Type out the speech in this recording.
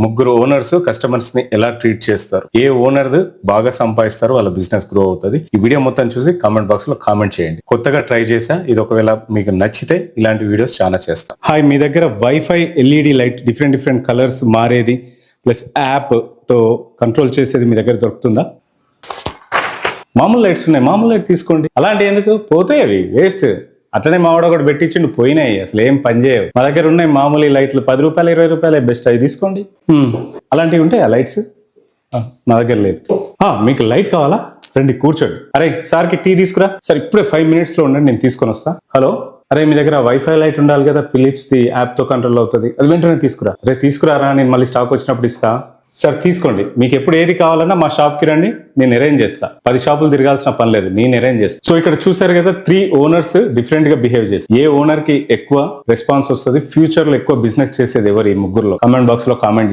ముగ్గురు owners customers ని ఎలా ట్రీట్ చేస్తారు, ఏ ఓనర్ బాగా సంపాదిస్తారు, వాళ్ళ బిజినెస్ గ్రో అవుతుంది. ఈ వీడియో మొత్తం చూసి కామెంట్ బాక్స్ లో కామెంట్ చేయండి. కొత్తగా ట్రై చేసా, ఇది ఒకవేళ మీకు నచ్చితే ఇలాంటి వీడియోస్ చాలా చేస్తాం. హాయ్, మీ దగ్గర wifi LED light different colours మారేది ప్లస్ యాప్ తో కంట్రోల్ చేసేది మీ దగ్గర దొరుకుతుందా? మామూలు లైట్స్ ఉన్నాయి, మామూలు లైట్ తీసుకోండి. అలాంటి ఎందుకు పోతాయి, అవి వేస్ట్. అట్లనే మావాడు ఒకటి పెట్టించిండు, పోయినాయి, అసలు ఏం పని చేయవు. మా దగ్గర ఉన్నాయి మామూలు లైట్లు, 10 రూపాయలు 20 రూపాయలు బెస్ట్, అవి తీసుకోండి. అలాంటివి ఉంటాయి ఆ లైట్స్, మా దగ్గర లేదు. మీకు లైట్ కావాలా, రండి కూర్చోండి. అరే సార్కి టీ తీసుకురా. సార్ ఇప్పుడే 5 minutes లో ఉండండి, నేను తీసుకొని వస్తా. హలో, అరే మీ దగ్గర వైఫై లైట్ ఉండాలి కదా, ఫిలిప్స్ ది యాప్ తో కంట్రోల్ అవుతుంది, అది వెంటనే తీసుకురా. అరే తీసుకురారా, నేను మళ్ళీ స్టాక్ వచ్చినప్పుడు ఇస్తా. సార్ తీసుకోండి, మీకు ఎప్పుడు ఏది కావాలన్నా మా షాప్ కి రండి, నేను అరేంజ్ చేస్తా. 10 షాపులు తిరగాల్సిన పని లేదు, నేను అరేంజ్ చేస్తా. సో ఇక్కడ చూసారు కదా, 3 ఓనర్స్ డిఫరెంట్ గా బిహేవ్ చేసి, ఏ ఓనర్ కి ఎక్కువ రెస్పాన్స్ వస్తుంది, ఫ్యూచర్ లో ఎక్కువ బిజినెస్ చేసేది ఎవరు, ఈ ముగ్గురులో కామెంట్ బాక్స్ లో కామెంట్ చేసి